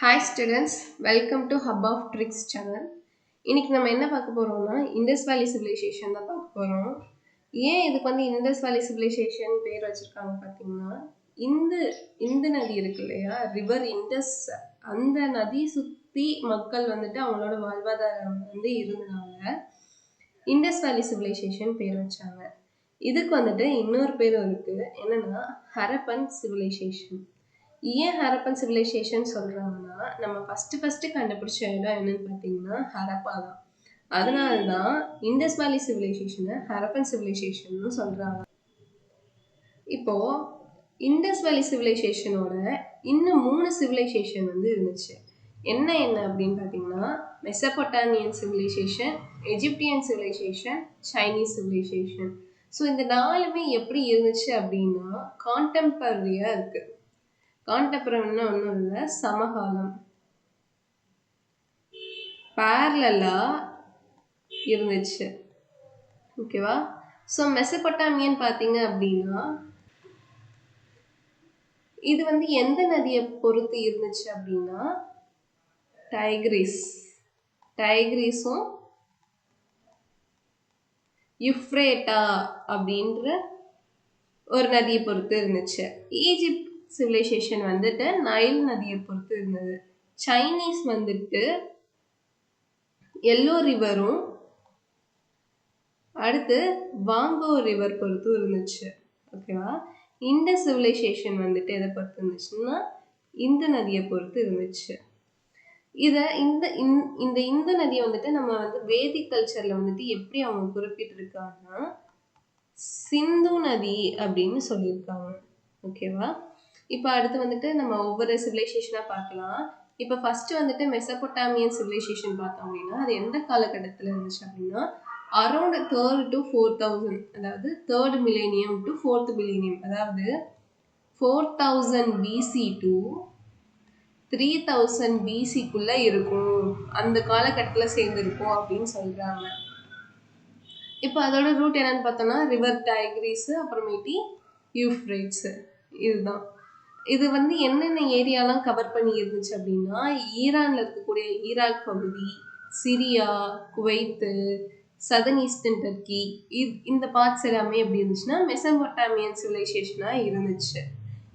Hi students, welcome to Hub of Tricks channel. இன்னைக்கு நம்ம என்ன பார்க்க போறோம்னா இண்டஸ் வேலி சிவிலைசேஷன் தான் பார்க்க போறோம். ஏன் இதுக்கு வந்து இண்டஸ் வேலி சிவிலைசேஷன் பேர் வச்சிருக்காங்க பார்த்தீங்கன்னா இந்த நதி இருக்கு இல்லையா, ரிவர் இண்டஸ், அந்த நதி சுற்றி மக்கள் வந்துட்டு அவங்களோட வாழ்வாதாரம் வந்து இருந்தனால இண்டஸ் வேலி சிவிலைசேஷன் பேர் வச்சாங்க. இதுக்கு வந்துட்டு இன்னொரு பேரும் இருக்கு, என்னன்னா ஹரப்பன் சிவிலைசேஷன். ஏன் ஹரப்பன் சிவிலைசேஷன் சொல்றாங்கன்னா, நம்ம ஃபர்ஸ்ட் கண்டுபிடிச்ச இடம் என்னன்னு பார்த்தீங்கன்னா ஹரப்பா தான். அதனால தான் இண்டஸ் வேலி சிவிலைசேஷனை ஹரப்பன் சிவிலைசேஷன் சொல்றாங்க. இப்போ இண்டஸ் வேலி சிவிலைசேஷனோட இன்னும் 3 சிவிலைசேஷன் வந்து இருந்துச்சு. என்ன அப்படின்னு பார்த்தீங்கன்னா Mesopotamian civilization, Egyptian civilization, Chinese civilization. So இந்த 4மே எப்படி இருந்துச்சு அப்படின்னா கான்டெம்பரரியா இருக்கு. கான்டெம்பரரின்னா ஒன்றும் இல்லை, சமகாலம், பேரலா இருந்துச்சு. ஓகேவா? ஸோ மெசபொட்டாமியன் பார்த்தீங்க அப்படின்னா இது வந்து எந்த நதியை பொறுத்து இருந்துச்சு அப்படின்னா டைக்ரீஸும் யுஃப்ரேட்டா அப்படின்ற ஒரு நதியை பொறுத்து இருந்துச்சு. ஈஜிப்ட் சிவிலைசேஷன் வந்துட்டு நைல் நதியை பொறுத்து இருந்தது. சைனீஸ் வந்துட்டு எல்லோ ரிவரும் அடுத்து வாங்கோ ரிவர் பொறுத்து இருந்துச்சு. ஓகேவா? இண்டஸ் சிவிலைசேஷன் வந்துட்டு எதை பொறுத்து இருந்துச்சுன்னா இந்து நதியை பொறுத்து இருந்துச்சு. இந்த நதியை வந்துட்டு நம்ம வந்து வேதிக் கல்ச்சர்ல வந்துட்டு எப்படி அவங்க குறிப்பிட்டிருக்காங்கன்னா சிந்து நதி அப்படின்னு சொல்லியிருக்காங்க. ஓகேவா? இப்போ அடுத்து வந்துட்டு நம்ம ஒவ்வொரு சிவிலைசேஷனா பார்க்கலாம். இப்போ ஃபர்ஸ்ட் வந்துட்டு மெசபொட்டாமியன் சிவிலைசேஷன் பார்த்தோம் அப்படின்னா அது எந்த காலகட்டத்தில் இருந்துச்சு அப்படின்னா அரௌண்ட் 3rd to 4000, அதாவது 3rd millennium to 4th millennium, அதாவது 4000 BC to 3000 BCக்குள்ள இருக்கும், அந்த காலகட்டத்தில் சேர்ந்துருக்கும் அப்படின்னு சொல்றாங்க. இப்போ அதோட ரூட் என்னன்னு பார்த்தோம்னா ரிவர் டைக்ரீஸ், அப்புறமேட்டி யூஃப்ரேட்ஸ். இதுதான். இது வந்து என்னென்ன ஏரியாலாம் கவர் பண்ணி இருந்துச்சு அப்படின்னா ஈரான்ல இருக்கக்கூடிய ஈராக் பகுதி, Syria, Kuwait, southern eastern Turkey, இந்த பார்ட்ஸ் எல்லாமே எப்படி இருந்துச்சுன்னா மெசபொட்டாமியன் சிவிலைசேஷனாக இருந்துச்சு.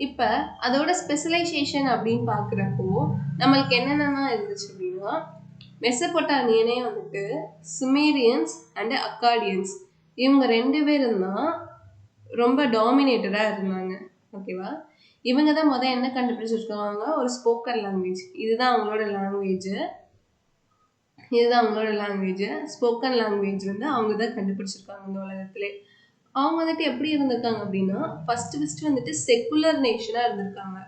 இப்போ அதோட ஸ்பெஷலைசேஷன் அப்படின்னு பார்க்குறப்போ நம்மளுக்கு என்னென்னலாம் இருந்துச்சு அப்படின்னா மெசபொட்டாமியனே வந்துட்டு சுமேரியன்ஸ் அண்ட் அக்காடியன்ஸ், இவங்க 2 பேரும் தான் ரொம்ப டாமினேட்டடாக இருந்தாங்க. ஓகேவா? இவங்க தான் என்ன கண்டுபிடிச்சிருக்காங்க, ஒரு ஸ்போக்கன் லாங்குவேஜ். இதுதான் அவங்களோட லாங்குவேஜ். ஸ்போக்கன் லாங்குவேஜ் வந்து அவங்க தான் கண்டுபிடிச்சிருக்காங்க இந்த உலகத்திலே. அவங்க வந்துட்டு எப்படி இருந்திருக்காங்க அப்படின்னா ஃபர்ஸ்ட் வந்துட்டு செக்குலர் நேஷனா இருந்திருக்காங்க.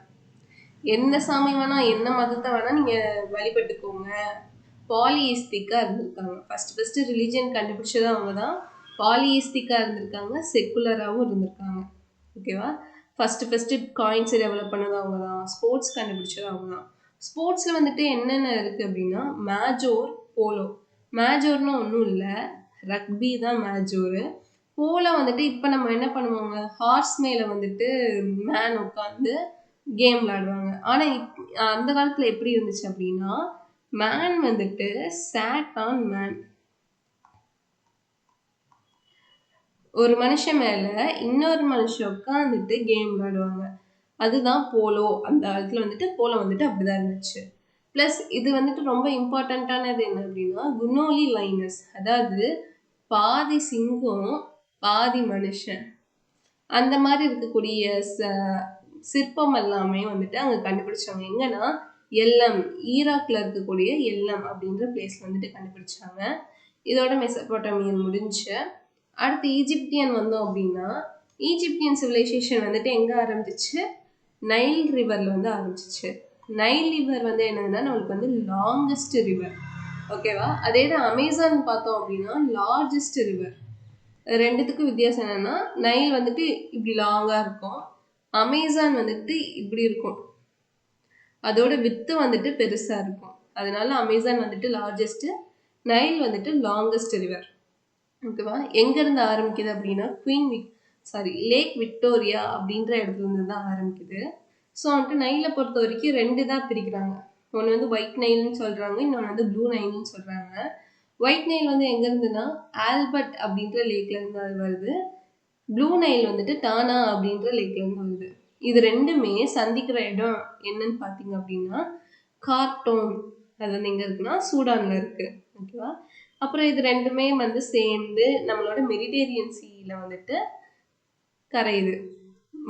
எந்த சாமி வேணா என்ன மதத்தை வேணா நீங்க வழிபட்டுக்கோங்க, பாலியிஸ்டிக்கா இருந்திருக்காங்க. ஃபர்ஸ்ட் ரிலிஜியன் கண்டுபிடிச்சது அவங்க தான். பாலியிஸ்டிக்கா இருந்திருக்காங்க, செக்குலராகவும் இருந்திருக்காங்க. ஓகேவா? ஃபர்ஸ்ட் காயின்ஸ் டெவலப் பண்ணது அவங்க தான். ஸ்போர்ட்ஸ் கண்டுபிடிச்சது அவங்க தான். ஸ்போர்ட்ஸில் வந்துட்டு என்னென்ன இருக்குது அப்படின்னா மேஜோர், போலோ. மேஜோர்னு ஒன்றும் இல்லை, ரக்பி தான் மேஜோரு. போலோ வந்துட்டு இப்போ நம்ம என்ன பண்ணுவாங்க, ஹார்ஸ் மேலே வந்துட்டு மேன் உட்காந்து கேம் விளாடுவாங்க. ஆனால் அந்த காலத்தில் எப்படி இருந்துச்சு அப்படின்னா மேன் வந்துட்டு சாட் ஆன் மேன், ஒரு மனுஷன் மேலே இன்னொரு மனுஷன் உட்காந்துட்டு கேம் விளாடுவாங்க. அதுதான் போலோ. அந்த காலத்தில் வந்துட்டு போலோ வந்துட்டு அப்படிதான் இருந்துச்சு. ப்ளஸ் இது வந்துட்டு ரொம்ப இம்பார்ட்டண்ட்டானது என்ன அப்படின்னா குனோலி லைனஸ், அதாவது பாதி சிங்கம் பாதி மனுஷன், அந்த மாதிரி இருக்கக்கூடிய சிற்பம் எல்லாமே வந்துட்டு அங்கே கண்டுபிடிச்சாங்க. எங்கன்னா எல்லம், ஈராக்ல இருக்கக்கூடிய எல்லம் அப்படின்ற பிளேஸ்ல வந்துட்டு கண்டுபிடிச்சாங்க. இதோட மெசபொட்டாமியன் முடிஞ்சு அடுத்து ஈஜிப்தியன் வந்தோம் அப்படின்னா ஈஜிப்தியன் சிவிலைசேஷன் வந்துட்டு எங்கே ஆரம்பிச்சிச்சு, நைல் ரிவரில் வந்து ஆரம்பிச்சிச்சு. நைல் ரிவர் வந்து என்னதுன்னா நம்மளுக்கு வந்து லாங்கஸ்ட் ரிவர். ஓகேவா? அதே தான் அமேசான் பார்த்தோம் அப்படின்னா லார்ஜஸ்ட் ரிவர். ரெண்டுத்துக்கும் வித்தியாசம் என்னன்னா நைல் வந்துட்டு இப்படி லாங்காக இருக்கும், அமேசான் வந்துட்டு இப்படி இருக்கும், அதோட வித்து வந்துட்டு பெருசாக இருக்கும். அதனால அமேசான் வந்துட்டு லார்ஜஸ்ட், நைல் வந்துட்டு லாங்கஸ்ட் ரிவர். ஓகேவா? எங்கேருந்து ஆரம்பிக்குது அப்படின்னா லேக் விக்டோரியா அப்படின்ற இடத்துல இருந்து தான் ஆரம்பிக்குது. ஸோ வந்துட்டு நைலை பொறுத்த வரைக்கும் 2 தான் பிரிக்கிறாங்க. ஒன்று வந்து ஒயிட் நைல்னு சொல்கிறாங்க, இன்னொன்று வந்து ப்ளூ நைல்னு சொல்கிறாங்க. ஒயிட் நைல் வந்து எங்கே இருந்துன்னா ஆல்பர்ட் அப்படின்ற லேக்லேருந்து அது வருது. ப்ளூ நைல் வந்துட்டு டானா அப்படின்ற லேக்லேருந்து வருது. இது ரெண்டுமே சந்திக்கிற இடம் என்னன்னு பார்த்தீங்க அப்படின்னா கார்ட்டூம். அது வந்து எங்கே இருக்குன்னா சூடானில் இருக்குது. ஓகேவா. அப்புறம் இது ரெண்டுமே வந்து சேர்ந்து நம்மளோட மெடிடேரியன் சீல வந்துட்டு கரையுது,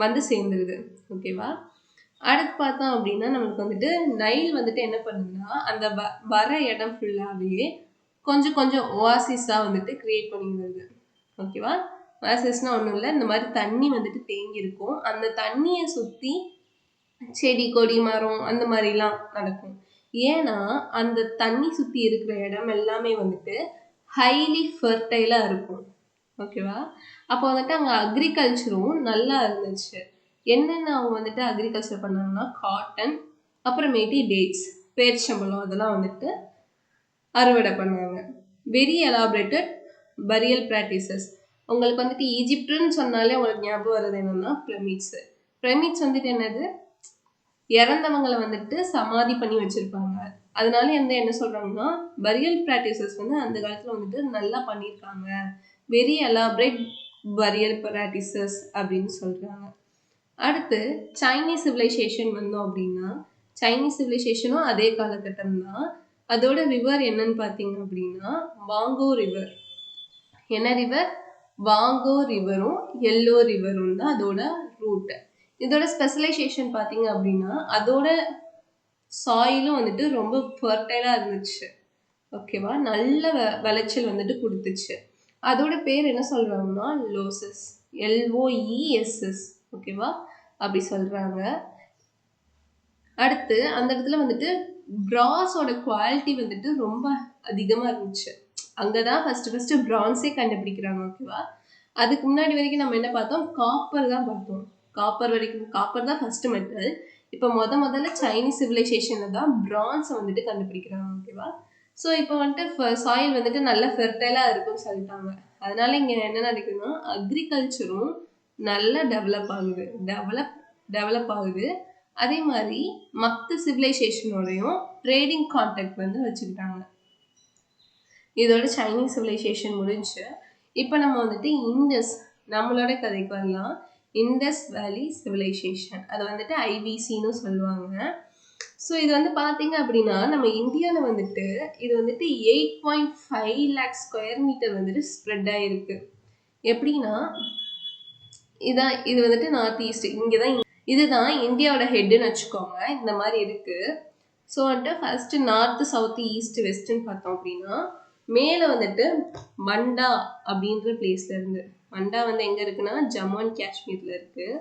வந்து சேர்ந்துருது. ஓகேவா. அடுத்து பார்த்தோம் அப்படின்னா நம்மளுக்கு வந்துட்டு நைல் வந்துட்டு என்ன பண்ணுதுன்னா அந்த வர இடம் ஃபுல்லாகவே கொஞ்சம் கொஞ்சம் ஓயாசிஸாக வந்துட்டு கிரியேட் பண்ணிடுது. ஓகேவா. ஓயாசிஸ்னால் ஒன்றும் இல்லை, இந்த மாதிரி தண்ணி வந்துட்டு தேங்கி இருக்கும். அந்த தண்ணியை சுற்றி செடி கொடி மரம் அந்த மாதிரிலாம் நடக்கும். ஏன்னா அந்த தண்ணி சுற்றி இருக்கிற இடம் எல்லாமே வந்துட்டு ஹைலி ஃபர்டைலாக இருக்கும். ஓகேவா. அப்போ வந்துட்டு அங்கே அக்ரிகல்ச்சரும் நல்லா இருந்துச்சு. என்னென்ன அவங்க வந்துட்டு அக்ரிகல்ச்சர் பண்ணாங்கன்னா காட்டன், அப்புறமேட்டி டேட்ஸ், பேரிச்சம்பழம் அதெல்லாம் வந்துட்டு அறுவடை பண்ணாங்க. Very elaborated burial practices. உங்களுக்கு வந்துட்டு ஈஜிப்டுன்னு சொன்னாலே உங்களுக்கு ஞாபகம் வர்றது என்னன்னா பிரமிட்ஸு. பிரமிட்ஸ் வந்துட்டு என்னது, இறந்தவங்களை வந்துட்டு சமாதி பண்ணி வச்சிருப்பாங்க. அதனால என்ன சொல்றாங்கன்னா பரியல் ப்ராக்டிசஸ் வந்து அந்த காலத்துல வந்துட்டு நல்லா பண்ணியிருக்காங்க, வெரி எலாபரேட் பரியல் ப்ராக்டிசஸ் அப்படின்னு சொல்றாங்க. அடுத்து சைனீஸ் சிவிலைசேஷன் வந்தோம் அப்படின்னா சைனீஸ் சிவிலைசேஷனும் அதே காலகட்டம் தான். அதோட ரிவர் என்னன்னு பார்த்தீங்க அப்படின்னா வாங்கோ ரிவர். என்ன ரிவர்? வாங்கோ ரிவரும் எல்லோ ரிவரும் தான் அதோட ரூட். இதோட ஸ்பெஷலைசேஷன் பார்த்தீங்க அப்படின்னா அதோட சாயிலும் வந்துட்டு ரொம்ப ஃபர்டைலாக இருந்துச்சு. ஓகேவா. நல்ல விளைச்சல் வந்துட்டு கொடுத்துச்சு. அதோட பேர் என்ன சொல்கிறாங்கன்னா லோசஸ், LOESS. ஓகேவா, அப்படி சொல்கிறாங்க. அடுத்து அந்த இடத்துல வந்துட்டு பிராஸோட குவாலிட்டி வந்துட்டு ரொம்ப அதிகமாக இருந்துச்சு. அங்கே தான் ஃபஸ்ட்டு பிரான்ஸே கண்டுபிடிக்கிறாங்க. ஓகேவா. அதுக்கு முன்னாடி வரைக்கும் நம்ம என்ன பார்த்தோம், காப்பர் தான் பார்த்தோம். காப்பர் தான் ஃபஸ்ட்டு மெட்டல். இப்போ முதல்ல சைனீஸ் சிவிலைசேஷனில் தான் பிரான்ஸை வந்துட்டு கண்டுபிடிக்கிறாங்க. ஓகேவா. ஸோ இப்போ வந்துட்டு சாயில் வந்துட்டு நல்ல ஃபெர்டைலாக இருக்குன்னு சொல்லிட்டாங்க. அதனால இங்கே என்ன நடக்குதுன்னா அக்ரிகல்ச்சரும் நல்லா டெவலப் ஆகுது. அதே மாதிரி மற்ற சிவிலைசேஷனோடையும் ட்ரேடிங் கான்டாக்ட் வந்து வச்சுக்கிட்டாங்க. இதோட சைனீஸ் சிவிலைசேஷன் முடிஞ்சு. இப்போ நம்ம வந்துட்டு நம்மளோட கதைக்கு வரலாம். இண்டஸ் வேலி சிவிலைசேஷன், அதை வந்துட்டு IVCன்னு சொல்லுவாங்க. ஸோ இது வந்து பார்த்தீங்க அப்படின்னா நம்ம இந்தியாவில் வந்துட்டு இது வந்துட்டு 8.5 lakh ஸ்கொயர் மீட்டர் வந்துட்டு ஸ்ப்ரெட் ஆகிருக்கு. எப்படின்னா இது வந்துட்டு நார்த் ஈஸ்ட், இங்கே தான் இதுதான் இந்தியாவோட ஹெட்டுன்னு வச்சுக்கோங்க. இந்த மாதிரி இருக்குது. ஸோ வந்துட்டு ஃபஸ்ட்டு நார்த்து சவுத்து ஈஸ்ட் வெஸ்ட்டுன்னு பார்த்தோம் அப்படின்னா மேலே வந்துட்டு மண்டா அப்படின்ற பிளேஸ்ல இருந்து, மண்டா வந்து எங்கே இருக்குன்னா ஜம்மு அண்ட் காஷ்மீரில் இருக்குது.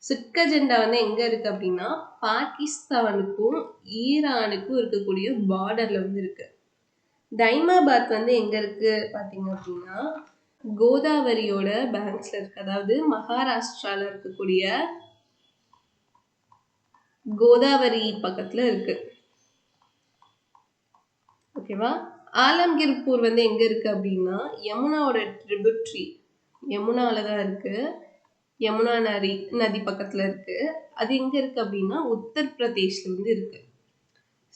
சுட்கஜெண்டா வந்து எங்கே இருக்குது அப்படின்னா பாகிஸ்தானுக்கும் ஈரானுக்கும் இருக்கக்கூடிய பார்டரில் வந்து இருக்குது. தைமாபாத் வந்து எங்கே இருக்குது பார்த்தீங்க அப்படின்னா கோதாவரியோட பேங்க்ஸில் இருக்குது. அதாவது மகாராஷ்டிராவில் இருக்கக்கூடிய கோதாவரி பக்கத்தில் இருக்குது. ஓகேவா. ஆலம்கீர்பூர் வந்து எங்கே இருக்குது அப்படின்னா யமுனாவோட ட்ரிபியூட்ரி, யமுனாவில் தான் இருக்குது. யமுனா நதி பக்கத்தில் இருக்குது. அது எங்கே இருக்குது அப்படின்னா உத்தரப்பிரதேஷில் வந்து இருக்குது.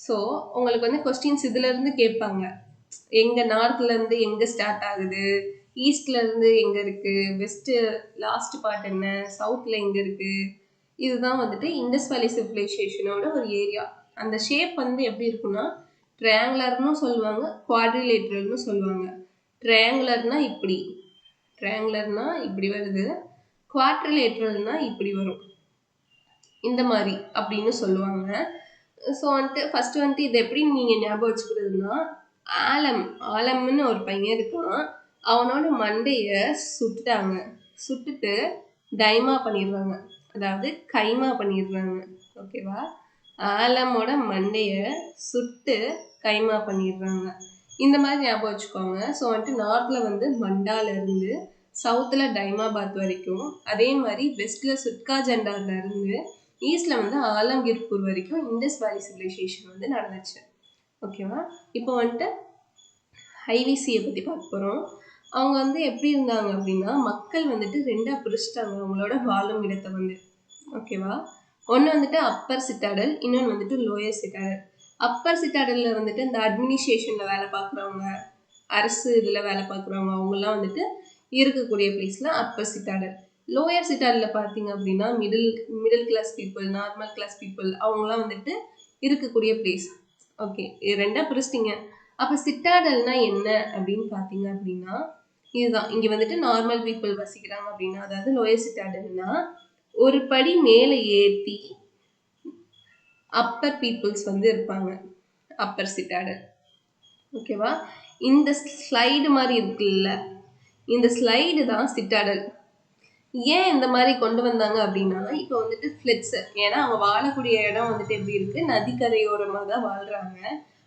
ஸோ உங்களுக்கு வந்து கொஸ்டின்ஸ் இதுலேருந்து கேட்பாங்க, எங்கே நார்த்லேருந்து எங்கே ஸ்டார்ட் ஆகுது, ஈஸ்ட்லேருந்து எங்கே இருக்குது, வெஸ்ட்டு லாஸ்ட் பார்ட் என்ன, சவுத்தில் எங்கே இருக்குது. இதுதான் வந்துட்டு இண்டஸ் வேலி சிவிலைசேஷனோட ஒரு ஏரியா. அந்த ஷேப் வந்து எப்படி இருக்குன்னா ட்ரையாங்குலர்னு சொல்லுவாங்க, குவாட்ரிலேட்ரல்னு சொல்லுவாங்க. ட்ரையாங்குலர்னா இப்படி வருது, குவாட்ரிலேட்ரல்னா இப்படி வரும், இந்த மாதிரி அப்படின்னு சொல்லுவாங்க. ஸோ வந்துட்டு ஃபஸ்ட்டு வந்துட்டு இது எப்படி நீங்கள் ஞாபகம் வச்சுக்கிறதுனா ஆலம்னு ஒரு பையன் இருக்கான். அவனோட மண்டையை சுட்டுட்டு டைமா பண்ணிடுறாங்க, அதாவது கைமா பண்ணிடுறாங்க. ஓகேவா. ஆலமோட மண்டையை சுட்டு கைமா பண்ணிடுறாங்க. இந்த மாதிரி ஞாபகம் வச்சுக்கோங்க. ஸோ வந்துட்டு நார்த்தில் வந்து மண்டாலேருந்து சவுத்தில் டைமாபாத் வரைக்கும், அதே மாதிரி வெஸ்ட்டில் சுட்காஜெண்டாலேருந்து ஈஸ்டில் வந்து ஆலம்கீர்பூர் வரைக்கும் இண்டஸ் வேலி சிவிலைசேஷன் வந்து நடந்துச்சு. ஓகேவா. இப்போ வந்துட்டு IVCயை பற்றி பார்க்க போகிறோம். அவங்க வந்து எப்படி இருந்தாங்க அப்படின்னா மக்கள் வந்துட்டு ரெண்டாக பிரிச்சிட்டாங்க அவங்களோட வாழும் இடத்தை வந்து. ஓகேவா. ஒன்று வந்துட்டு அப்பர் சிட்டாடல், இன்னொன்று வந்துட்டு லோயர் சிட்டாடல். அப்பர் சிட்டாடலில் வந்துட்டு இந்த அட்மினிஸ்ட்ரேஷனில் வேலை பார்க்குறவங்க, அரசு இதில் வேலை பார்க்குறவங்க அவங்கெல்லாம் வந்துட்டு இருக்கக்கூடிய பிளேஸில் அப்பர் சிட்டாடல். லோயர் சிட்டாடலில் பார்த்தீங்க அப்படின்னா middle class people, normal class people அவங்களாம் வந்துட்டு இருக்கக்கூடிய பிளேஸ். ஓகே, இது ரெண்டாக பிரிச்சிட்டிங்க. அப்போ சிட்டாடல்னா என்ன அப்படின்னு பார்த்தீங்க அப்படின்னா இதுதான். இங்கே வந்துட்டு நார்மல் பீப்புள் வசிக்கிறாங்க அப்படின்னா, அதாவது லோயர் சிட்டாடல்னா ஒரு படி மேலே ஏற்றி அப்பர் பீப்புள்ஸ் வந்து இருப்பாங்க, அப்பர் சிட்டாடல். ஓகேவா? இந்த ஸ்லைடு மாதிரி இருக்குல்ல, இந்த ஸ்லைடு தான் சிட்டாடல். ஏன் இந்த மாதிரி கொண்டு வந்தாங்க அப்படின்னா, இப்போ வந்துட்டு ஃப்ளட்ஸ், ஏன்னா அவங்க வாழக்கூடிய இடம் வந்துட்டு எப்படி இருக்கு, நதிக்கரையோரமாக தான் வாழ்றாங்க.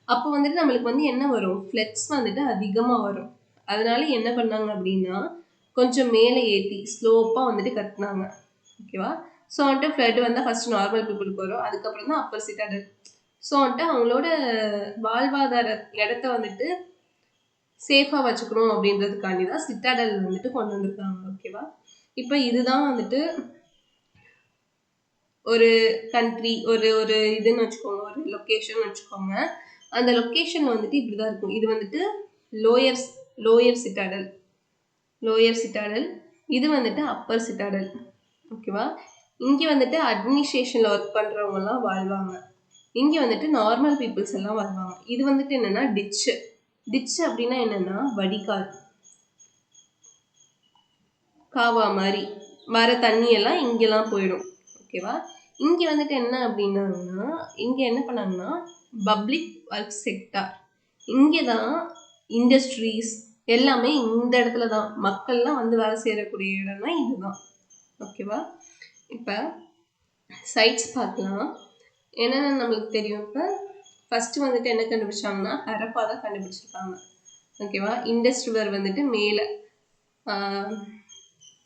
அப்போ வந்துட்டு நம்மளுக்கு வந்து என்ன வரும், ஃப்ளட்ஸ் வந்துட்டு அதிகமாக வரும். அதனால என்ன பண்ணாங்க அப்படின்னா கொஞ்சம் மேலே ஏற்றி ஸ்லோப்பாக வந்துட்டு கட்டினாங்க. ஓகேவா? ஸோ வந்துட்டு ஃப்ளட் வந்தால் ஃபர்ஸ்ட் நார்மல் பீப்புளுக்கு வரும், அதுக்கப்புறம் தான் அப்பர் சிட்டாடல். ஸோ வந்துட்டு அவங்களோட வாழ்வாதார இடத்த வந்துட்டு சேஃபாக வச்சுக்கணும் அப்படின்றதுக்காண்டி தான் சிட்டாடல் வந்துட்டு கொண்டு வந்திருக்காங்க. ஓகேவா? இப்போ இதுதான் வந்துட்டு ஒரு கண்ட்ரி, ஒரு இதுன்னு வச்சுக்கோங்க, ஒரு லொக்கேஷன் வச்சுக்கோங்க. அந்த லொக்கேஷன் வந்துட்டு இப்படி தான் இருக்கும். இது வந்துட்டு லோயர் சிட்டாடல், லோயர் சிட்டாடல். இது வந்துட்டு அப்பர் சிட்டாடல். ஓகேவா? இங்கே வந்துட்டு அட்மினிஸ்ட்ரேஷனில் ஒர்க் பண்ணுறவங்கலாம் வாழ்வாங்க, இங்கே வந்துட்டு நார்மல் பீப்புள்ஸ் எல்லாம் வாழ்வாங்க. இது வந்துட்டு என்னென்னா டிச்சு. டிச்சு அப்படின்னா என்னென்னா வடிகால், காவா மாதிரி வர தண்ணியெல்லாம் இங்கெல்லாம் போயிடும். ஓகேவா? இங்கே வந்துட்டு என்ன அப்படின்னா இங்கே என்ன பண்ணாங்கன்னா பப்ளிக் ஒர்க் செக்டார். இங்கே தான் இண்டஸ்ட்ரீஸ் எல்லாமே இந்த இடத்துல தான், மக்கள்லாம் வந்து வேலை செய்யக்கூடிய இடம்னா இதுதான். ஓகேவா? இப்போ சைட்ஸ் பார்க்கலாம், என்னென்ன நம்மளுக்கு தெரியும். இப்போ ஃபஸ்ட்டு வந்துட்டு என்ன கண்டுபிடிச்சாங்கன்னா ஹரப்பா தான் கண்டுபிடிச்சிருக்காங்க. ஓகேவா? இண்டஸ் ரிவர் வந்துட்டு மேலே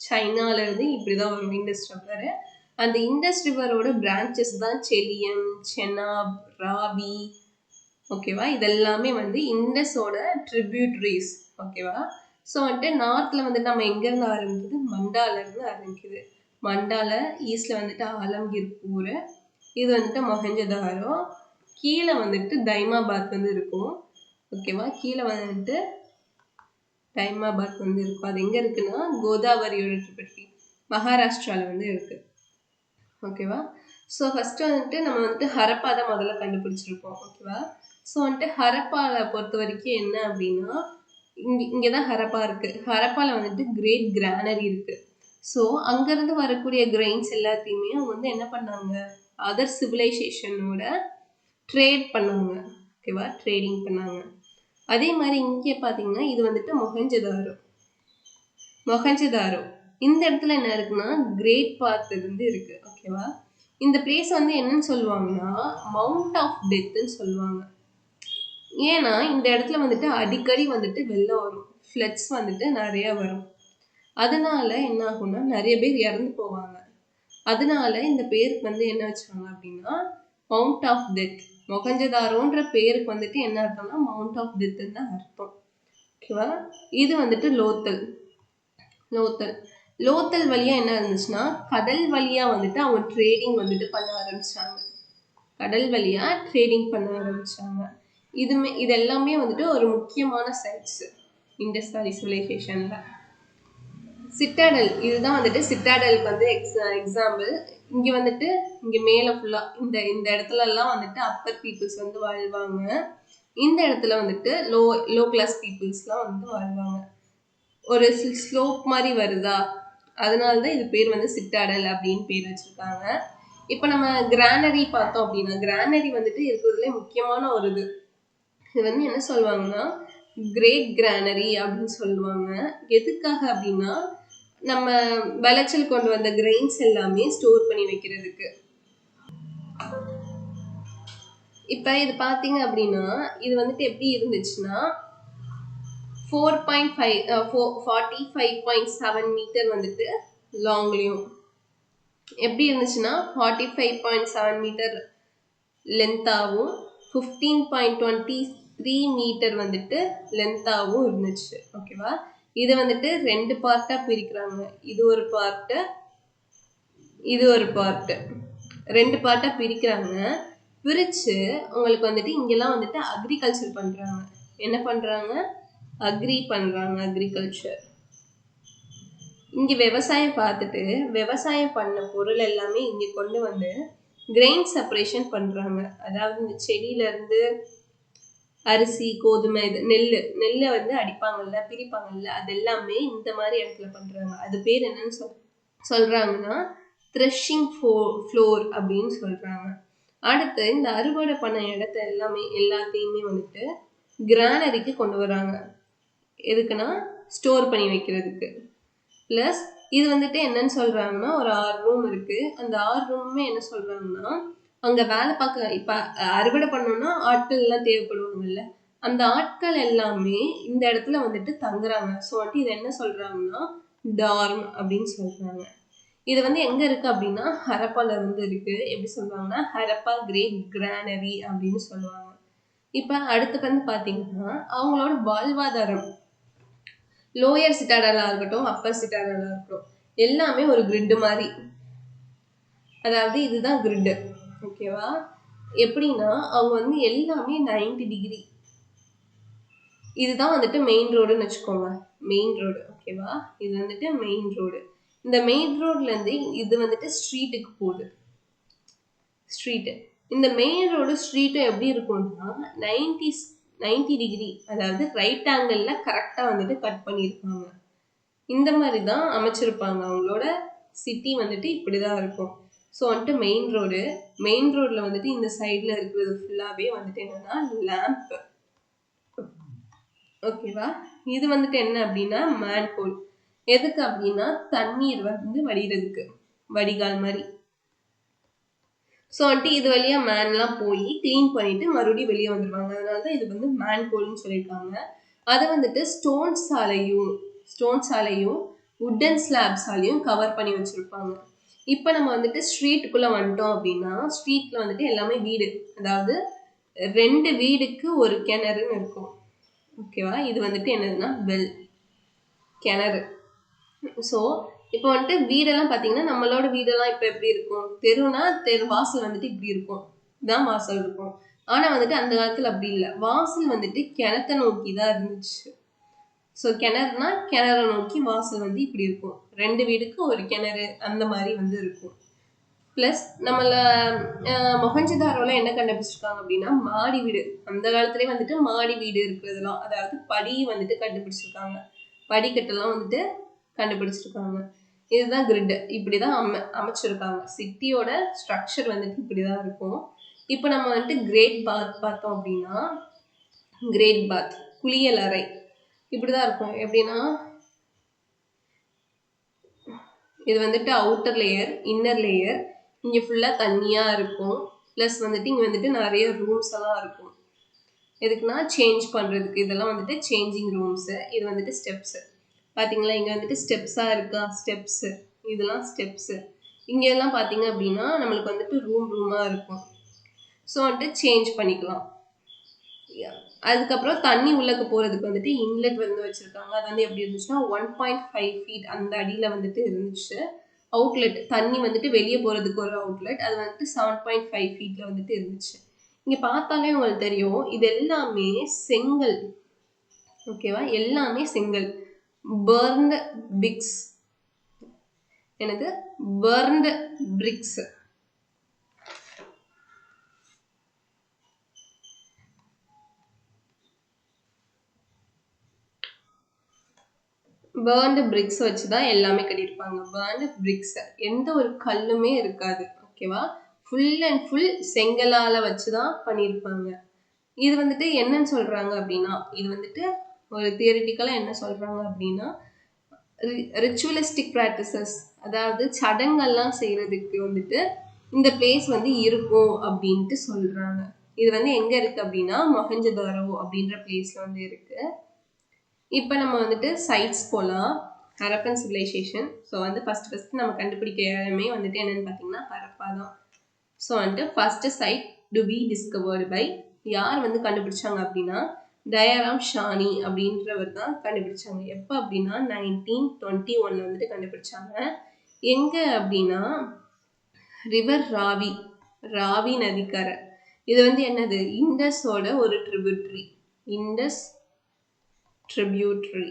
சைனாலேருந்து இப்படி தான் வரும் இண்டஸ் ரிவர். அந்த இண்டஸ் ரிவரோட பிரான்ச்சஸ் தான் செலியம், செனாப், ராவி. ஓகேவா? இதெல்லாமே வந்து இண்டஸோட ட்ரிபியூட்ரிஸ். ஓகேவா? ஸோ வந்துட்டு நார்த்தில் வந்துட்டு நம்ம எங்கேருந்து ஆரம்பிக்குது, மண்டாலேருந்து ஆரம்பிக்குது. மண்டால ஈஸ்டில் வந்துட்டு ஆலம்கீர்பூர், இது வந்துட்டு மொஹஞ்சதாரோ, கீழே வந்துட்டு தைமாபாத் வந்து இருக்கும். ஓகேவா? கீழே வந்துட்டு தைமாபாத் வந்து இருக்கும். அது எங்கே இருக்குன்னா கோதாவரியோட ட்ரிபியூட்ரி மகாராஷ்டிராவில் வந்து இருக்குது. ஓகேவா? ஸோ ஃபஸ்ட்டு வந்துட்டு நம்ம வந்துட்டு ஹரப்பா தான் முதல்ல கண்டுபிடிச்சிருக்கோம். ஓகேவா? ஸோ வந்துட்டு ஹரப்பாவில் பொறுத்த வரைக்கும் என்ன அப்படின்னா இங்கே தான் ஹரப்பா இருக்குது. ஹரப்பாவில் வந்துட்டு கிரேட் கிரானரி இருக்குது. ஸோ அங்கேருந்து வரக்கூடிய கிரெயின்ஸ் எல்லாத்தையுமே அவங்க வந்து என்ன பண்ணாங்க, அதர் சிவிலைசேஷனோட ட்ரேட் பண்ணாங்க. ஓகேவா? ட்ரேடிங் பண்ணாங்க. அதே மாதிரி இங்கே பார்த்தீங்கன்னா இது வந்துட்டு மொஹஞ்சதாரோ. இந்த இடத்துல என்ன இருக்குன்னா கிரேட் பாத் இருந்து இருக்குது. ஓகேவா? இந்த பிளேஸ் வந்து என்னன்னு சொல்லுவாங்கன்னா மவுண்ட் ஆஃப் டெத்துன்னு சொல்லுவாங்க. ஏன்னா இந்த இடத்துல வந்துட்டு அடிக்கடி வந்துட்டு வெள்ளம் வரும், ஃப்ளட்ஸ் வந்துட்டு நிறைய வரும். அதனால என்ன ஆகும்னா நிறைய பேர் இறந்து போவாங்க. அதனால இந்த பேருக்கு வந்து என்ன வச்சாங்க அப்படின்னா மவுண்ட் ஆஃப் டெத். மொஹஞ்சதாரோன்ற பேருக்கு வந்துட்டு என்ன அர்த்தம்னா மவுண்ட் ஆஃப் டெத்துன்னு தான் அர்த்தம். ஓகேவா? இது வந்துட்டு லோத்தல் வழியா என்ன இருந்துச்சுன்னா கடல் வழியா வந்துட்டு அவங்க ட்ரேடிங் வந்துட்டு பண்ண ஆரம்பிச்சாங்க. கடல் வழியா ட்ரேடிங் பண்ண ஆரம்பிச்சாங்க. இது எல்லாமே வந்துட்டு ஒரு முக்கியமான சைட்ஸ் இண்டஸ் வேலி சிவிலைசேஷன்ல. சிட்டாடல், இதுதான் வந்துட்டு சிட்டாடலுக்கு வந்து எக்ஸாம்பிள். இங்கே வந்துட்டு இங்கே மேலே ஃபுல்லாக இந்த இடத்துலலாம் வந்துட்டு அப்பர் பீப்புள்ஸ் வந்து வாழ்வாங்க. இந்த இடத்துல வந்துட்டு லோ கிளாஸ் பீப்புள்ஸ்லாம் வந்து வாழ்வாங்க. ஒரு ஸ்லோப் மாதிரி வருதா, அதனால தான் இது பேர் வந்து சிட்டாடல் அப்படின்னு பேர் வச்சுருக்காங்க. இப்போ நம்ம கிரானரி பார்த்தோம் அப்படின்னா கிரானரி வந்துட்டு இருக்கிறதுலே முக்கியமான ஒரு இது வந்து என்ன சொல்லுவாங்கன்னா கிரேட் கிரானரி அப்படின்னு சொல்லுவாங்க. எதுக்காக அப்படின்னா நம்ம விளைச்சல் கொண்டு வந்த கிரெயின்ஸ் எல்லாமே ஸ்டோர் பண்ணி வைக்கிறதுக்கு. இப்போ இது பார்த்தீங்க அப்படின்னா இது வந்துட்டு எப்படி இருந்துச்சுன்னா 45.7 மீட்டர் வந்துட்டு லாங்லையும், எப்படி இருந்துச்சுன்னா 45.7 மீட்டர் லென்த்தாகவும் 15.23 மீட்டர் வந்துட்டு லென்த்தாகவும் இருந்துச்சு. ஓகேவா? இதை வந்துட்டு 2 பார்ட்டாக பிரிக்கிறாங்க. இது ஒரு பார்ட்டு, இது ஒரு பார்ட்டு. 2 பார்ட்டா பிரிக்கிறாங்க. பிரிச்சு உங்களுக்கு வந்துட்டு இங்கெல்லாம் வந்துட்டு அக்ரிகல்ச்சர் பண்றாங்க. என்ன பண்றாங்க? அக்ரிகல்ச்சர். இங்க விவசாயம் பார்த்துட்டு விவசாயம் பண்ண பொருள் எல்லாமே இங்க கொண்டு வந்து கிரெயின் செப்பரேஷன் பண்றாங்க. அதாவது இந்த செடியில இருந்து அரிசி, கோதுமை, இது நெல்லை வந்து அடிப்பாங்கல்ல, பிரிப்பாங்கல்ல, அது எல்லாமே இந்த மாதிரி இடத்துல பண்றாங்க. அது பேர் என்னன்னு சொல்றாங்கன்னா த்ரெஷிங் ஃப்ளோர் அப்படின்னு சொல்றாங்க. அடுத்து இந்த அறுவடை பண்ண இடத்த எல்லாத்தையுமே வந்துட்டு கிரானரிக்கு கொண்டு வராங்க. எதுக்குன்னா ஸ்டோர் பண்ணி வைக்கிறதுக்கு. ப்ளஸ் இது வந்துட்டு என்னன்னு சொல்றாங்கன்னா ஒரு 6 ரூம் இருக்கு. அந்த 6 ரூமுமே என்ன சொல்றாங்கன்னா அங்க வேலை பார்க்க இப்ப அறுவடை பண்ணோம்னா ஆட்கள் எல்லாம் தேவைப்படுவாங்கல்ல, அந்த ஆட்கள் எல்லாமே இந்த இடத்துல வந்துட்டு தங்குறாங்க. ஸோ வந்துட்டு இது என்ன சொல்றாங்கன்னா டார்ம் அப்படின்னு சொல்றாங்க. இது வந்து எங்க இருக்கு அப்படின்னா ஹரப்பால இருந்து இருக்கு. எப்படி சொல்றாங்கன்னா ஹரப்பா கிரேட் கிரானரி அப்படின்னு சொல்லுவாங்க. இப்ப அடுத்து வந்து பாத்தீங்கன்னா அவங்களோட வாழ்வாதாரம் லோயர் சிட்டாடலா இருக்கட்டும், அப்பர் சிட்டாடலா இருக்கட்டும், எல்லாமே ஒரு கிரிட் மாதிரி. அதாவது இதுதான் கிரிட். ஓகேவா? எப்படின்னா அவங்க வந்து எல்லாமே 90 டிகிரி. இதுதான் வந்துட்டு மெயின் ரோடுன்னு வச்சுக்கோங்க. Main road. ஓகேவா? இது வந்துட்டு மெயின் ரோடு. இந்த மெயின் ரோட்ல இருந்து இது வந்துட்டு ஸ்ட்ரீட்டுக்கு போகுது. ஸ்ட்ரீட். இந்த மெயின் ரோடு ஸ்ட்ரீட்டும் எப்படி இருக்கும்னா 90 டிகிரி, அதாவது ரைட் ஆங்கிள் கரெக்டா வந்துட்டு கட் பண்ணியிருப்பாங்க. இந்த மாதிரி தான் அமைச்சிருப்பாங்க. அவங்களோட சிட்டி வந்துட்டு இப்படிதான் இருக்கும். ஸோ வந்துட்டு மெயின் ரோட்ல வந்துட்டு இந்த சைட்ல இருக்கிறது ஃபுல்லாவே வந்துட்டு என்னன்னா லேம்ப். ஓகேவா? இது வந்துட்டு என்ன அப்படின்னா மேன்ஹோல். எதுக்கு அப்படின்னா தண்ணீர் வந்து வடிகிறதுக்கு, வடிகால் மாதிரி. ஸோ வந்துட்டு இது வழியா மேன்லாம் போய் கிளீன் பண்ணிட்டு மறுபடியும் வெளியே வந்துடுவாங்க. அதனாலதான் இது வந்து மேன்ஹோல்னு சொல்லியிருக்காங்க. அதை வந்துட்டு ஸ்டோன்ஸாலையும் உட்டன் ஸ்லாப்ஸாலையும் கவர் பண்ணி வச்சிருப்பாங்க. இப்போ நம்ம வந்துட்டு ஸ்ட்ரீட்டுக்குள்ள வந்துட்டோம் அப்படின்னா ஸ்ட்ரீட்ல வந்துட்டு எல்லாமே வீடு, அதாவது 2 வீடுக்கு ஒரு கிணறுன்னு இருக்கும். ஓகேவா? இது வந்துட்டு என்னதுன்னா வெல், கிணறு. ஸோ இப்போ வந்துட்டு வீடெல்லாம் பார்த்தீங்கன்னா நம்மளோட வீடெல்லாம் இப்போ எப்படி இருக்கும்? தெருனா வாசல் வந்துட்டு இப்படி இருக்கும், இதான் வாசல் இருக்கும். ஆனால் வந்துட்டு அந்த காலத்தில் அப்படி இல்லை. வாசல் வந்துட்டு கிணத்தை நோக்கி தான் இருந்துச்சு. ஸோ கிணறுனா கிணற நோக்கி வாசல் வந்து இப்படி இருக்கும். 2 வீடுக்கு ஒரு கிணறு அந்த மாதிரி வந்து இருக்கும். ப்ளஸ் நம்மள மொஹஞ்சதாரோல என்ன கண்டுபிடிச்சிருக்காங்க அப்படின்னா மாடி வீடு. அந்த காலத்துலேயே வந்துட்டு மாடி வீடு இருக்கிறதுலாம், அதாவது படி வந்துட்டு கண்டுபிடிச்சிருக்காங்க. படிக்கட்டெல்லாம் வந்துட்டு கண்டுபிடிச்சிருக்காங்க. இதுதான் கிரிட். இப்படிதான் அமைச்சிருக்காங்க. சிட்டியோட ஸ்ட்ரக்சர் வந்துட்டு இப்படிதான் இருக்கும். இப்போ நம்ம வந்துட்டு கிரேட் பாத் பார்த்தோம் அப்படின்னா கிரேட் பாத் குளியல் அறை இப்படிதான் இருக்கும். எப்படின்னா இது வந்துட்டு அவுட்டர் லேயர், இன்னர் லேயர். இங்கே ஃபுல்லாக தண்ணியாக இருக்கும். ப்ளஸ் வந்துட்டு இங்கே வந்துட்டு நிறைய ரூம்ஸ் எல்லாம் இருக்கும். எதுக்குன்னா சேஞ்ச் பண்ணுறதுக்கு. இதெல்லாம் வந்துட்டு சேஞ்சிங் ரூம்ஸு. இது வந்துட்டு ஸ்டெப்ஸு. பார்த்தீங்களா? இங்கே வந்துட்டு ஸ்டெப்ஸாக இருக்கா? ஸ்டெப்ஸு. இதெல்லாம் ஸ்டெப்ஸு. இங்கெல்லாம் பார்த்தீங்க அப்படின்னா நம்மளுக்கு வந்துட்டு ரூமாக இருக்கும். ஸோ வந்துட்டு சேஞ்ச் பண்ணிக்கலாம். அதுக்கப்புறம் தண்ணி உள்ளக்கு போகிறதுக்கு வந்துட்டு இன்லெட் வந்து வச்சுருக்காங்க. அது வந்து எப்படி இருந்துச்சுன்னா 1.5 feet அந்த அடியில் வந்துட்டு இருந்துச்சு. அவுட்லெட் தண்ணி வந்துட்டு வெளியே போகிறதுக்கு ஒரு அவுட்லெட், அது வந்துட்டு 7.5 feet வந்துட்டு இருந்துச்சு. இங்கே பார்த்தாலே உங்களுக்கு தெரியும் இது எல்லாமே செங்கல். ஓகேவா? எல்லாமே செங்கல். பர்ன்டு பிக்ஸ். எனக்கு பர்ன்டு பிரிக்ஸ். பர்ன்டு பிரிக்ஸ் வச்சு தான் எல்லாமே கட்டியிருப்பாங்க. பர்ன்டு பிரிக்ஸ். எந்த ஒரு கல்லுமே இருக்காது. ஓகேவா? ஃபுல் அண்ட் ஃபுல் செங்கலால் வச்சு தான் பண்ணியிருப்பாங்க. இது வந்துட்டு என்னன்னு சொல்கிறாங்க அப்படின்னா, இது வந்துட்டு ஒரு தியரிட்டிக்கலாக என்ன சொல்கிறாங்க அப்படின்னா ரிச்சுவலிஸ்டிக் ப்ராக்டிசஸ், அதாவது சடங்கெல்லாம் செய்கிறதுக்கு வந்துட்டு இந்த பிளேஸ் வந்து இருக்கும் அப்படின்ட்டு சொல்கிறாங்க. இது வந்து எங்கே இருக்குது அப்படின்னா மொஹஞ்சதாரோ அப்படின்ற பிளேஸில் வந்து இருக்குது. இப்போ நம்ம வந்துட்டு சைட்ஸ் போகலாம். ஹரப்பன் சிவிலைசேஷன். ஸோ வந்து ஃபஸ்ட்டு நம்ம கண்டுபிடிக்க இடமே வந்துட்டு என்னென்னு பார்த்தீங்கன்னா ஹரப்பா தான். ஸோ வந்துட்டு first site to be discovered by யார் வந்து கண்டுபிடிச்சாங்க அப்படின்னா டயாராம் ஷானி அப்படின்றவர் தான் கண்டுபிடிச்சாங்க. எப்போ அப்படின்னா 1921 வந்துட்டு கண்டுபிடிச்சாங்க. எங்கே அப்படின்னா ரிவர் ராவி, ராவி நதிக்கரை. இது வந்து என்னது, இண்டஸோட ஒரு ட்ரிபியூட்ரி, இண்டஸ் ட்ரிபியூட்ரி.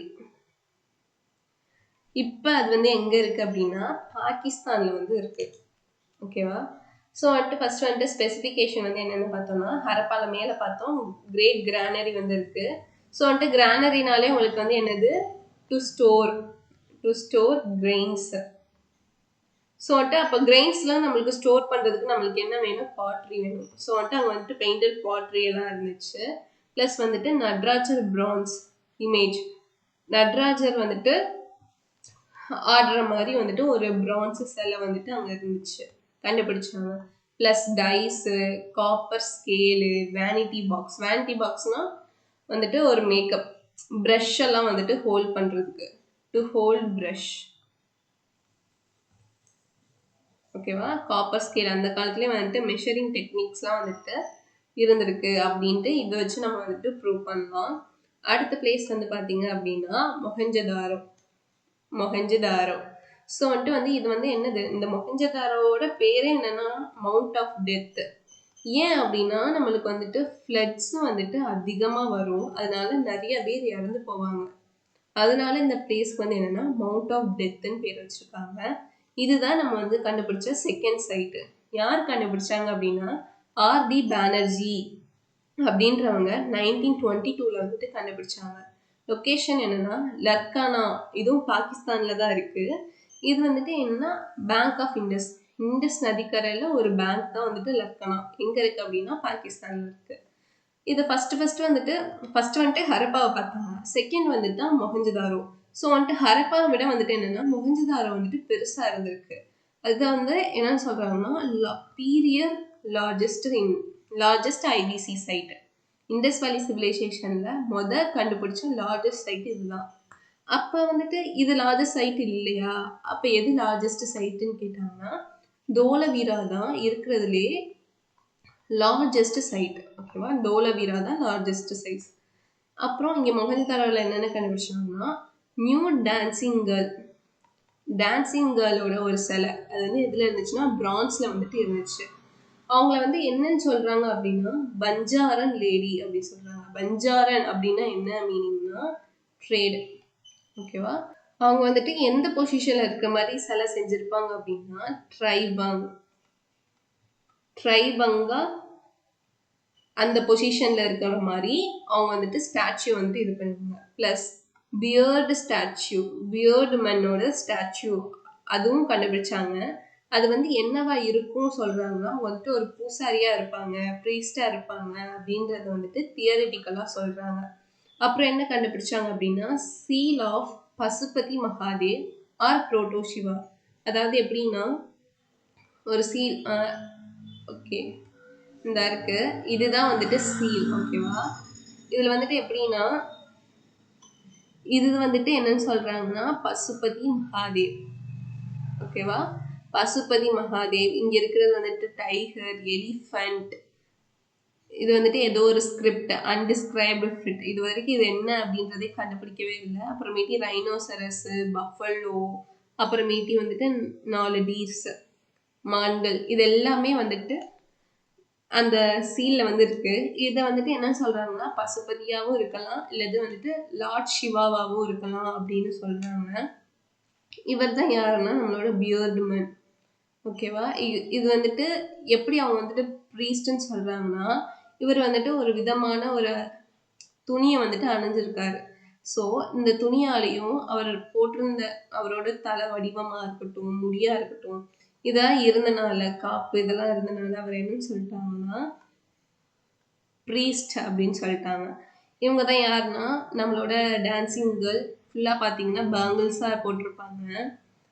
இப்போ அது வந்து எங்கே இருக்குது அப்படின்னா பாகிஸ்தானில் வந்து இருக்குது. ஓகேவா. ஸோ வந்துட்டு ஃபர்ஸ்ட் வந்துட்டு ஸ்பெசிஃபிகேஷன் வந்து என்னென்னு பார்த்தோம்னா, ஹரப்பால மேலே பார்த்தோம் கிரேட் கிரானரி வந்து இருக்குது. ஸோ வந்துட்டு கிரானரினாலே உங்களுக்கு வந்து என்னது, டு ஸ்டோர் கிரெயின்ஸ். ஸோ வந்துட்டு அப்போ கிரெயின்ஸ்லாம் நம்மளுக்கு ஸ்டோர் பண்ணுறதுக்கு நம்மளுக்கு என்ன வேணும், பாட்ரி வேணும். ஸோ வந்துட்டு அங்கே வந்துட்டு பெயிண்டட் பாட்ரி எல்லாம் இருந்துச்சு. ப்ளஸ் வந்துட்டு நட்ராஜர் பிரான்ஸ் இமேஜ், நட்ராஜர் வந்துட்டு ஆடுற மாதிரி வந்துட்டு ஒரு பிரான்ஸ் சிலை வந்துட்டு அங்கே இருந்துச்சு, கண்டுபிடிச்சாங்க. Plus dice, copper scale, vanity box. Vanity பாக்ஸ்னால் வந்துட்டு ஒரு மேக்கப் ப்ரஷ் எல்லாம் வந்துட்டு ஹோல்ட் பண்ணுறதுக்கு, டு ஹோல்ட் ப்ரஷ். ஓகேவா. காப்பர் ஸ்கேல் அந்த காலத்துலேயே வந்துட்டு மெஷரிங் டெக்னிக்ஸ்லாம் வந்துட்டு இருந்திருக்கு அப்படின்ட்டு இதை வச்சு நம்ம வந்துட்டு ப்ரூவ் பண்ணலாம். அடுத்த பிளேஸ் வந்து பார்த்தீங்க அப்படின்னா மொஹஞ்சதாரோ. ஸோ வந்துட்டு வந்து இது வந்து என்னது, இந்த மொஹஞ்சதாரோட பேரே என்னன்னா மவுண்ட் ஆஃப் டெத். ஏன் அப்படின்னா நம்மளுக்கு வந்துட்டு ஃப்ளட்ஸும் வந்துட்டு அதிகமாக வரும், அதனால நிறைய பேர் இறந்து போவாங்க. அதனால இந்த பிளேஸ்க்கு வந்து என்னன்னா மவுண்ட் ஆஃப் டெத்துன்னு பேர் வச்சிருக்காங்க. இதுதான் நம்ம வந்து கண்டுபிடிச்ச செகண்ட் சைட்டு. யார் கண்டுபிடிச்சாங்க அப்படின்னா ஆர்டி பானர்ஜி அப்படின்றவங்க 1922 வந்துட்டு கண்டுபிடிச்சாங்க. லொக்கேஷன் என்னன்னா லர்கானா, இதுவும் பாகிஸ்தானில் தான் இருக்குது. இது வந்துட்டு என்னன்னா பேங்க் ஆஃப் இண்டஸ் நதிக்கரையில் ஒரு பேங்க் தான் வந்துட்டு லர்கானா. எங்கே இருக்குது அப்படின்னா பாகிஸ்தானில் இருக்குது. இது ஃபஸ்ட்டு வந்துட்டு ஹரப்பாவை பார்த்தாங்க. செகண்ட் வந்துட்டு தான் மொஹஞ்சதாரோ. ஸோ வந்துட்டு ஹரப்பாவை விட வந்துட்டு என்னென்னா மொஹஞ்சதாரோ வந்துட்டு பெருசாக இருந்திருக்கு. அதுதான் வந்து என்னன்னு சொல்கிறாங்கன்னா period largest IPC site. Indus valley சிவிலைசேஷனில் கண்டுபிடிச்ச லார்ஜஸ்ட் சைட் இதுதான். அப்போ வந்துட்டு இது லார்ஜஸ்ட் சைட் இல்லையா, அப்போ எது லார்ஜஸ்ட் சைட்டுன்னு கேட்டாங்கன்னா தோலவீரா தான் இருக்கிறதுலே லார்ஜஸ்ட் சைட். ஓகேவா. தோலவீரா தான் லார்ஜஸ்ட் சைஸ். அப்புறம் இங்கே மொஹஞ்சதாரோவில் என்னென்ன கண்டுபிடிச்சாங்கன்னா நியூ டான்சிங் கேர்ளோட ஒரு சிலை. அது வந்து எதில் இருந்துச்சுன்னா பிரான்ஸில் வந்துட்டு இருந்துச்சு. அவங்கள வந்து என்னன்னு சொல்கிறாங்க அப்படின்னா பஞ்சாரன் லேடி அப்படின்னு சொல்கிறாங்க. பஞ்சாரன் அப்படின்னா என்ன மீனிங்னா ட்ரேடு. ஓகேவா. அவங்க வந்துட்டு எந்த பொசிஷனில் இருக்கிற மாதிரி சிலை செஞ்சுருப்பாங்க அப்படின்னா ட்ரைபங்கா அந்த பொசிஷனில் இருக்கிற மாதிரி அவங்க வந்துட்டு ஸ்டாச்சு வந்துட்டு இது பண்ணுவாங்க. ப்ளஸ் பியர்டு மன்னோட ஸ்டாச்சு அதுவும் கண்டுபிடிச்சாங்க. அது வந்து என்னவா இருக்கும் சொல்கிறாங்கன்னா வந்துட்டு ஒரு பூசாரியாக இருப்பாங்க, ப்ரீஸ்டாக இருப்பாங்க அப்படின்றத வந்துட்டு தியரிட்டிக்கலாக சொல்கிறாங்க. அப்புறம் என்ன கண்டுபிடிச்சாங்க அப்படின்னா seal of Pashupati Mahadev or proto Shiva. அதாவது எப்படின்னா ஒரு சீல், ஓகே இந்த இருக்கு, இதுதான் வந்துட்டு சீல். ஓகேவா. இதில் வந்துட்டு எப்படின்னா இது வந்துட்டு என்னன்னு சொல்கிறாங்கன்னா பசுபதி மகாதேவ். ஓகேவா. பசுபதி மகாதேவ். இங்கே இருக்கிறது வந்துட்டு டைகர், எலிஃபண்ட். இது வந்துட்டு ஏதோ ஒரு ஸ்கிரிப்ட், அன்டிஸ்கிரைப்டு ஃபிட். இது வரைக்கும் இது என்ன அப்படின்றதே கண்டுபிடிக்கவே இல்லை. அப்புறமேட்டி ரைனோசரஸு, பஃபலோ, அப்புறமேட்டி வந்துட்டு 4 டீர்ஸ், மான்கள். இது எல்லாமே வந்துட்டு அந்த சீலில் வந்து இருக்குது. இதை வந்துட்டு என்ன சொல்கிறாங்கன்னா பசுபதியாகவும் இருக்கலாம், இல்லது வந்துட்டு லார்ட் சிவாவாகவும் இருக்கலாம் அப்படின்னு சொல்கிறாங்க. இவர் தான் யாருன்னா நம்மளோட பியர்டு மேன். ஓகேவா. இது வந்துட்டு எப்படி அவங்க வந்துட்டு ப்ரீஸ்ட்ன்னு சொல்கிறாங்கன்னா இவர் வந்துட்டு ஒரு விதமான ஒரு துணியை வந்துட்டு அணிஞ்சிருக்காரு. ஸோ இந்த துணியாலையும் அவர் போட்டிருந்த அவரோட தலை வடிவமாக இருக்கட்டும், முடியாக இருக்கட்டும், இதெல்லாம் இருந்தனால, காப்பு இதெல்லாம் இருந்தனால அவர் என்னன்னு சொல்லிட்டாங்கன்னா ப்ரீஸ்ட் அப்படின்னு சொல்லிட்டாங்க. இவங்க தான் யாருன்னா நம்மளோட டான்சிங் கேர்ள். ஃபுல்லாக பார்த்தீங்கன்னா பேங்கிள்ஸாக போட்டிருப்பாங்க,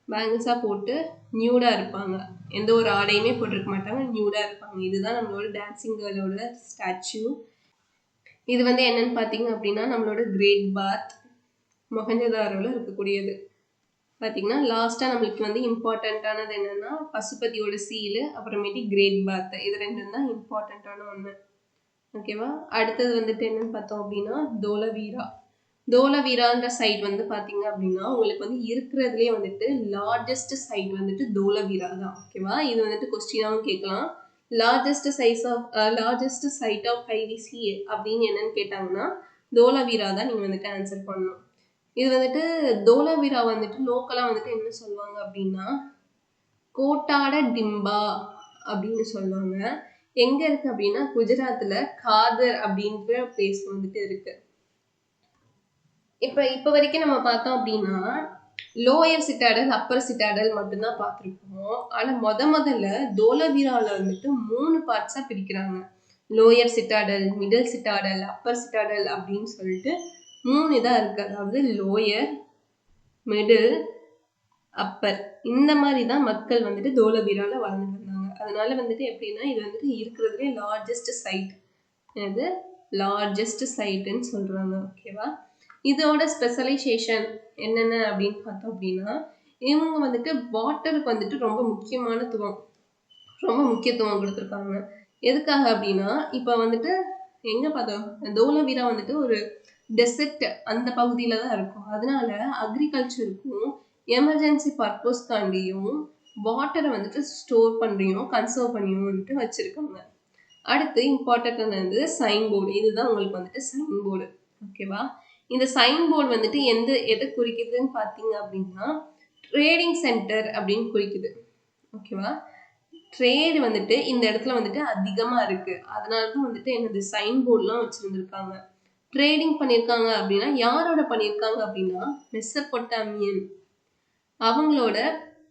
பேங்கிள்ஸாக போட்டு நியூடாக இருப்பாங்க, எந்த ஒரு ஆடையுமே போட்டிருக்க மாட்டாங்க, நியூடாக இருப்பாங்க. இதுதான் நம்மளோட டான்சிங் கேர்ளோட ஸ்டாச்சு. இது வந்து என்னன்னு பார்த்தீங்க அப்படின்னா நம்மளோட கிரேட் பாத் மொஹஞ்சதாரோவில் இருக்கக்கூடியது. பார்த்தீங்கன்னா லாஸ்ட்டாக நம்மளுக்கு வந்து இம்பார்ட்டண்ட்டானது என்னென்னா பசுபதியோட சீலு, அப்புறமேட்டி கிரேட் பாத். இது ரெண்டும் தான் இம்பார்ட்டண்ட்டான ஒன்று. ஓகேவா. அடுத்தது வந்துட்டு என்னென்னு பார்த்தோம் அப்படின்னா தோலவீரான்ற சைட் வந்து பார்த்தீங்க அப்படின்னா உங்களுக்கு வந்து இருக்கிறதுலே வந்துட்டு லார்ஜஸ்ட் சைட் வந்துட்டு தோலவீரா தான். ஓகேவா? இது வந்துட்டு கொஸ்டினாகவும் கேட்கலாம். லார்ஜஸ்ட் சைட் ஆஃப் ஐவிசி அப்படின்னு என்னன்னு கேட்டாங்கன்னா தோலவீரா தான் நீங்கள் வந்துட்டு ஆன்சர் பண்ணணும். இது வந்துட்டு தோலவீரா வந்துட்டு லோக்கலாக வந்துட்டு என்ன சொல்லுவாங்க அப்படின்னா கோட்டாட டிம்பா அப்படின்னு சொல்லுவாங்க. எங்க இருக்கு அப்படின்னா குஜராத்தில் காதர் அப்படின்ற பிளேஸ் வந்துட்டு இருக்கு. இப்போ வரைக்கும் நம்ம பார்த்தோம் அப்படின்னா லோயர் சிட்டாடல் அப்பர் சிட்டாடல் மட்டும்தான் பார்த்துருக்கோம். ஆனால் முதல்ல தோலவீராவில் வந்துட்டு 3 பார்ட்ஸாக பிரிக்கிறாங்க. Lower citadel, middle citadel, upper citadel அப்படின்னு சொல்லிட்டு 3 இதாக இருக்குது. அதாவது லோயர், மிடில், அப்பர் இந்த மாதிரி தான் மக்கள் வந்துட்டு தோலவீராவில் வாழ்ந்துட்டு இருந்தாங்க. அதனால வந்துட்டு எப்படின்னா இது வந்துட்டு இருக்கிறதுலே லார்ஜஸ்ட் சைட். இது லார்ஜஸ்ட் சைட்டுன்னு சொல்கிறாங்க. ஓகேவா? இதோட ஸ்பெஷலைசேஷன் என்னென்ன அப்படின்னு பார்த்தோம் அப்படின்னா இவங்க வந்துட்டு வாட்டருக்கு வந்துட்டு ரொம்ப முக்கியத்துவம் கொடுத்துருக்காங்க. எதுக்காக அப்படின்னா இப்போ வந்துட்டு எங்கே பார்த்தோம் தோலவீரா வந்துட்டு ஒரு டெசர்ட் அந்த பகுதியில் தான் இருக்கும். அதனால அக்ரிகல்ச்சருக்கும் எமர்ஜென்சி பர்பஸ்க்காண்டியும் வாட்டரை வந்துட்டு ஸ்டோர் பண்ணியும் கன்சர்வ் பண்ணியும் வந்துட்டு வச்சுருக்காங்க. அடுத்து இம்பார்ட்டன்ட் வந்து சைன் போர்டு. இதுதான் உங்களுக்கு வந்துட்டு சைன் போர்டு. ஓகேவா? இந்த சைன் போர்டு வந்துட்டு எதை குறிக்குதுன்னு பார்த்தீங்க அப்படின்னா ட்ரேடிங் சென்டர் அப்படின்னு குறிக்குது. ஓகேவா? ட்ரேடு வந்துட்டு இந்த இடத்துல வந்துட்டு அதிகமாக இருக்குது. அதனால தான் வந்துட்டு என்னது சைன் போர்டுலாம் வச்சுருந்துருக்காங்க. ட்ரேடிங் பண்ணியிருக்காங்க அப்படின்னா யாரோட பண்ணியிருக்காங்க அப்படின்னா மெசபொட்டாமியன் அவங்களோட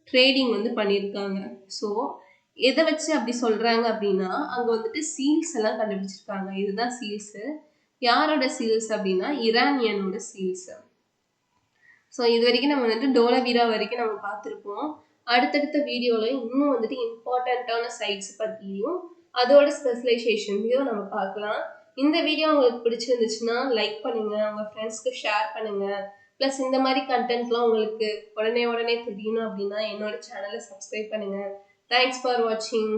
ட்ரேடிங் வந்து பண்ணியிருக்காங்க. ஸோ எதை வச்சு அப்படி சொல்கிறாங்க அப்படின்னா அங்கே வந்துட்டு சீல்ஸ் எல்லாம் கண்டுபிடிச்சிருக்காங்க. இதுதான் சீல்ஸு. யாரோட சீல்ஸ் அப்படின்னா ஈரானியனோட சீல்ஸ். ஸோ இது வரைக்கும் நம்ம வந்துட்டு தோலவீரா வரைக்கும் நம்ம பார்த்துருப்போம். அடுத்தடுத்த வீடியோவில் இன்னும் வந்துட்டு இம்பார்ட்டண்ட்டான சைட்ஸ் பற்றியும் அதோட ஸ்பெஷலைசேஷன்லையும் நம்ம பார்க்கலாம். இந்த வீடியோ உங்களுக்கு பிடிச்சிருந்துச்சுன்னா லைக் பண்ணுங்கள், உங்கள் ஃப்ரெண்ட்ஸ்க்கு ஷேர் பண்ணுங்கள். ப்ளஸ் இந்த மாதிரி கண்டென்ட்லாம் உங்களுக்கு உடனே தெரியணும் அப்படின்னா என்னோட சேனலை சப்ஸ்கிரைப் பண்ணுங்கள். தேங்க்ஸ் ஃபார் வாட்சிங்.